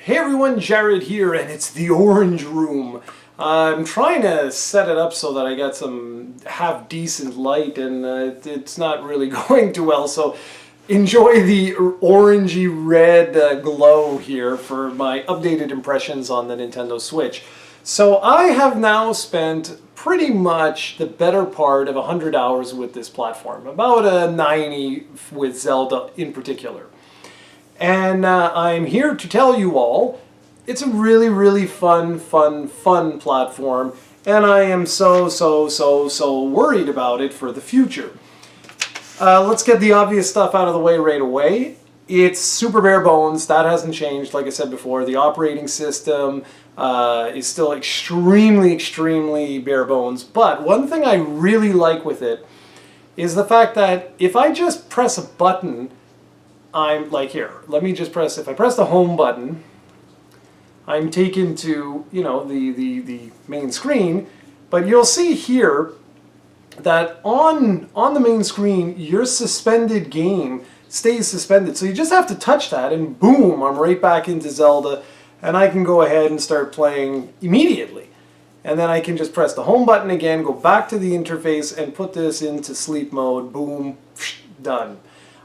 Hey everyone, Jarrod here, and it's the Orange Room. I'm trying to set it up so that I got some half-decent light, and it's not really going too well, so enjoy the orangey red glow here for my updated impressions on the Nintendo Switch. So I have now spent pretty much the better part of 100 hours with this platform, about 90 with Zelda in particular. And I'm here to tell you all, it's a really fun platform, and I am so worried about it for the future. Let's get the obvious stuff out of the way right away. It's super bare bones, that hasn't changed, like I said before. The operating system is still extremely bare bones, but one thing I really like with it is the fact that if I just press a button, I'm like here, let me just press, if I press the home button, I'm taken to, you know, the main screen, but you'll see here that on the main screen, your suspended game stays suspended. So you just have to touch that and boom, I'm right back into Zelda, and I can go ahead and start playing immediately. And then I can just press the home button again, go back to the interface and put this into sleep mode, boom, done.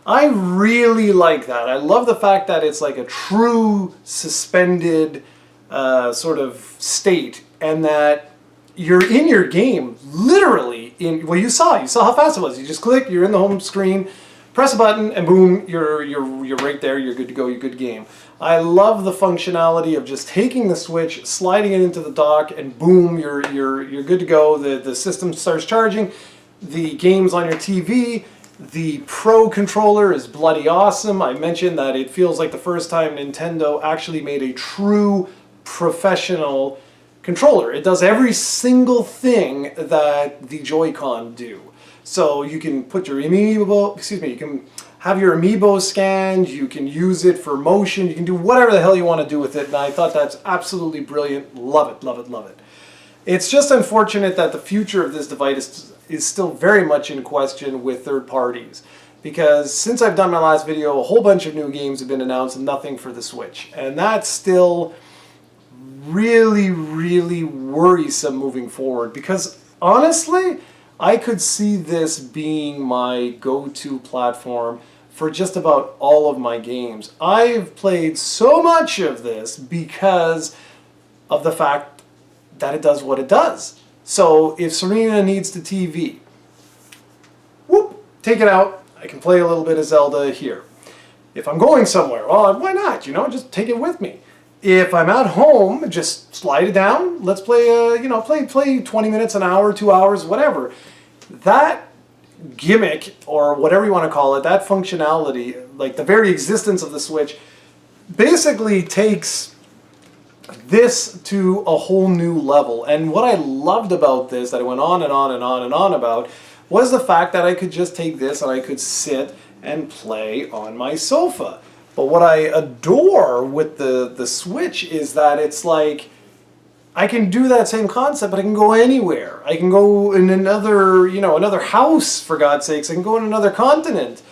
I really like that. I love the fact that it's like a true suspended sort of state, and that you're in your game literally in, well, you saw how fast it was. You just click, you're in the home screen, press a button, and boom, you're right there, you're good to go, you're good game. I love the functionality of just taking the Switch, sliding it into the dock, and boom, you're good to go. The system starts charging, the game's on your TV. The Pro controller is bloody awesome. I mentioned that it feels like the first time Nintendo actually made a true professional controller. It does every single thing that the Joy-Con do. So you can put your amiibo, you can have your amiibo scanned, you can use it for motion, you can do whatever the hell you want to do with it, and I thought that's absolutely brilliant. Love it. It's just unfortunate that the future of this device is still very much in question with third parties, because since I've done my last video, a whole bunch of new games have been announced and nothing for the Switch, and that's still really worrisome moving forward, because honestly I could see this being my go-to platform for just about all of my games. I've played so much of this because of the fact that it does what it does. So if Serena needs the TV, whoop, take it out. I can play a little bit of Zelda here. If I'm going somewhere, well, why not? You know, just take it with me. If I'm at home, just slide it down. Let's play, play 20 minutes, an hour, 2 hours, whatever. That gimmick, or whatever you want to call it, that functionality, like the very existence of the Switch, basically takes this to a whole new level. And what I loved about this, that I went on and on about, was the fact that I could just take this and I could sit and play on my sofa. But what I adore with the Switch is that it's like, I can do that same concept, but I can go anywhere. I can go in another, another house, for God's sakes. I can go in another continent.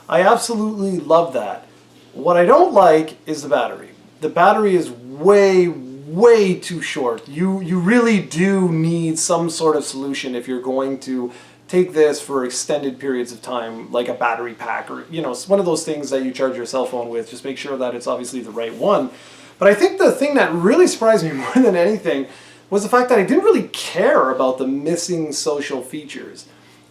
I absolutely love that. What I don't like is the battery. The battery is way too short. You really do need some sort of solution if you're going to take this for extended periods of time, like a battery pack, or it's one of those things that you charge your cell phone with. Just make sure that it's obviously the right one. But I think the thing that really surprised me more than anything was the fact that I didn't really care about the missing social features.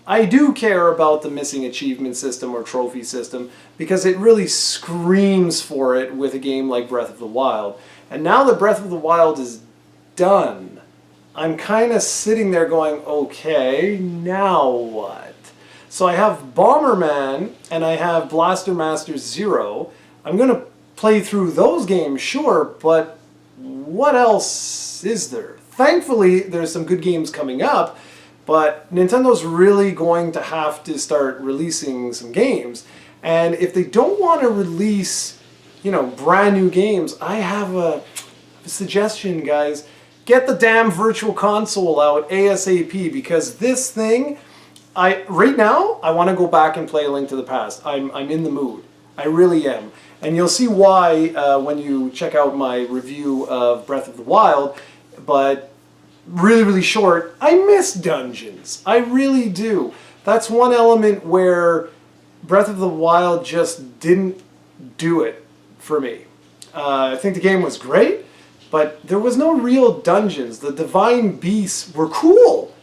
I do care about the missing achievement system or trophy system, because it really screams for it with a game like Breath of the Wild. And now that Breath of the Wild is done, I'm kind of sitting there going, okay, now what? So I have Bomberman and I have Blaster Master Zero. I'm going to play through those games, sure, but what else is there? Thankfully, there's some good games coming up, but Nintendo's really going to have to start releasing some games. And if they don't want to release, brand new games, I have a suggestion, guys. Get the damn Virtual Console out ASAP, because this thing, right now, I want to go back and play A Link to the Past. I'm in the mood. I really am. And you'll see why when you check out my review of Breath of the Wild. But really, really short, I miss dungeons. I really do. That's one element where Breath of the Wild just didn't do it for me. I think the game was great, but there was no real dungeons. The divine beasts were cool,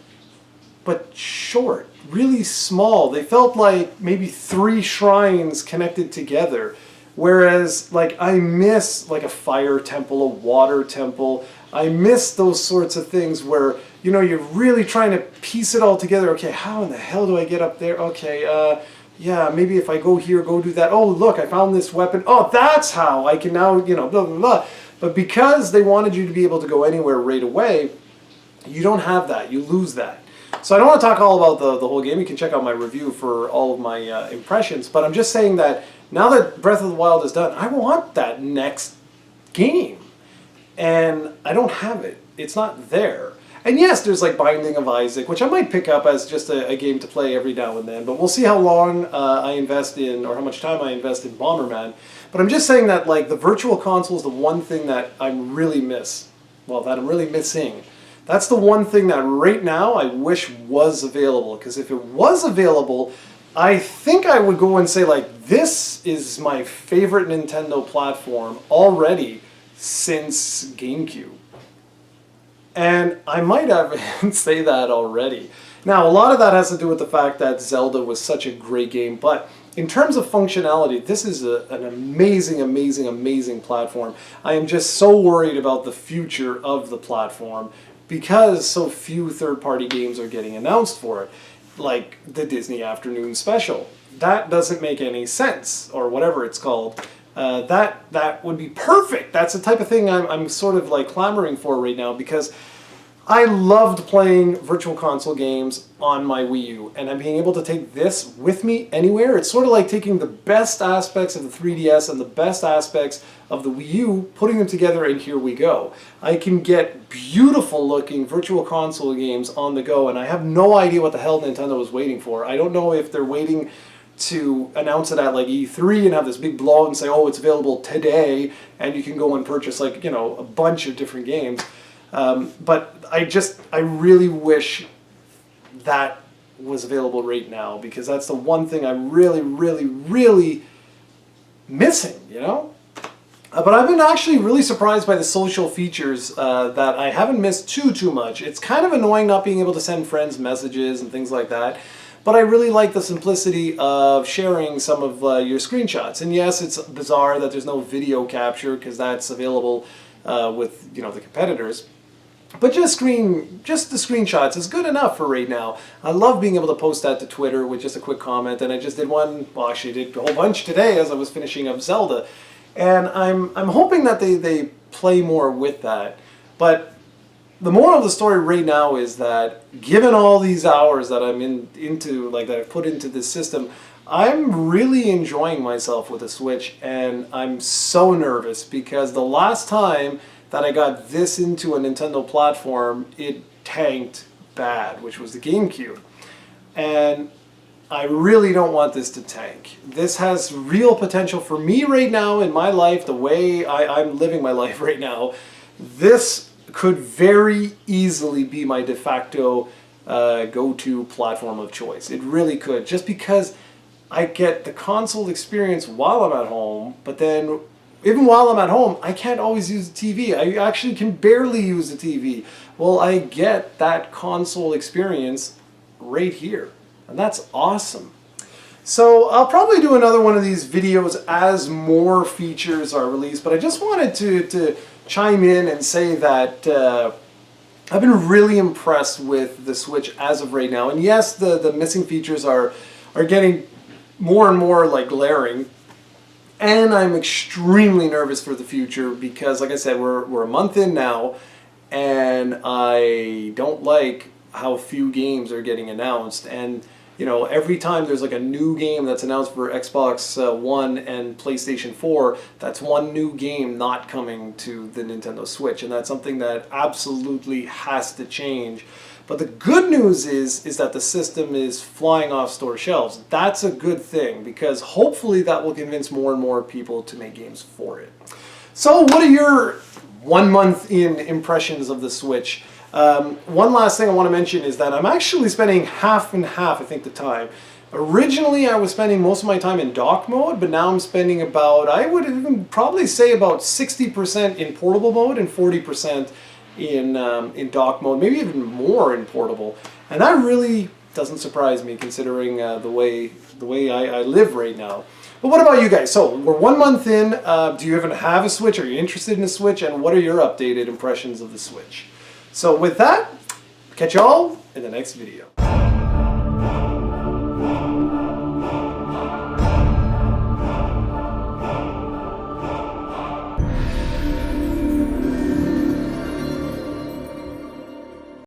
but short, really small. They felt like maybe 3 shrines connected together. Whereas, like, I miss, like, a fire temple, a water temple. I miss those sorts of things where, you know, you're really trying to piece it all together. Okay, how in the hell do I get up there? Okay, yeah, maybe if I go here, go do that. Oh, look, I found this weapon. Oh, that's how I can now, you know, blah, blah, blah. But because they wanted you to be able to go anywhere right away, you don't have that. You lose that. So I don't want to talk all about the whole game. You can check out my review for all of my impressions. But I'm just saying that now that Breath of the Wild is done, I want that next game. And I don't have it. It's not there. And yes, there's like Binding of Isaac, which I might pick up as just a game to play every now and then. But we'll see how long I invest in, or how much time I invest in Bomberman. But I'm just saying that, like, the Virtual Console is the one thing that I really miss. Well, that I'm really missing. That's the one thing that right now I wish was available. Because if it was available, I think I would go and say, like, this is my favorite Nintendo platform already since GameCube. And I might even say that already. Now, a lot of that has to do with the fact that Zelda was such a great game, but in terms of functionality, this is an amazing, amazing, amazing platform. I am just so worried about the future of the platform because so few third-party games are getting announced for it, like the Disney Afternoon Special. That doesn't make any sense, or whatever it's called. That would be perfect. That's the type of thing I'm sort of like clamoring for right now, because I loved playing Virtual Console games on my Wii U, and I'm being able to take this with me anywhere. It's sort of like taking the best aspects of the 3DS and the best aspects of the Wii U, putting them together, and here we go. I can get beautiful looking Virtual Console games on the go, and I have no idea what the hell Nintendo is waiting for. I don't know if they're waiting to announce it at like E3 and have this big blowout and say, oh, it's available today, and you can go and purchase, like, you know, a bunch of different games. But I really wish that was available right now, because that's the one thing I'm really, really, really missing, you know? But I've been actually really surprised by the social features that I haven't missed too much. It's kind of annoying not being able to send friends messages and things like that. But I really like the simplicity of sharing some of your screenshots. And yes, it's bizarre that there's no video capture, because that's available with, you know, the competitors. But just the screenshots is good enough for right now. I love being able to post that to Twitter with just a quick comment. And I just did one, well, actually did a whole bunch today as I was finishing up Zelda. And I'm hoping that they play more with that. But the moral of the story right now is that, given all these hours that I'm that I've put into this system, I'm really enjoying myself with the Switch, and I'm so nervous because the last time that I got this into a Nintendo platform, it tanked bad, which was the GameCube. And I really don't want this to tank. This has real potential for me right now in my life, the way I'm living my life right now. This could very easily be my de facto go-to platform of choice. It really could, just because I get the console experience while I'm at home, but then even while I'm at home, I can't always use the TV. I actually can barely use the TV. Well, I get that console experience right here, and that's awesome. So I'll probably do another one of these videos as more features are released, but I just wanted to chime in and say that I've been really impressed with the Switch as of right now. And yes, the missing features are getting more and more like glaring. And I'm extremely nervous for the future because, like I said, we're a month in now, and I don't like how few games are getting announced. And you know, every time there's like a new game that's announced for Xbox One and PlayStation 4, that's one new game not coming to the Nintendo Switch, and that's something that absolutely has to change. But the good news is that the system is flying off store shelves. That's a good thing, because hopefully that will convince more and more people to make games for it. So what are your 1 month in impressions of the Switch? One last thing I want to mention is that I'm actually spending half and half, I think, the time. Originally I was spending most of my time in dock mode, but now I'm spending about, I would even probably say about 60% in portable mode and 40% in dock mode, maybe even more in portable. And that really doesn't surprise me, considering the way I live right now. But what about you guys? So we're 1 month in. Do you even have a Switch? Are you interested in a Switch? And what are your updated impressions of the Switch? So with that, catch y'all in the next video.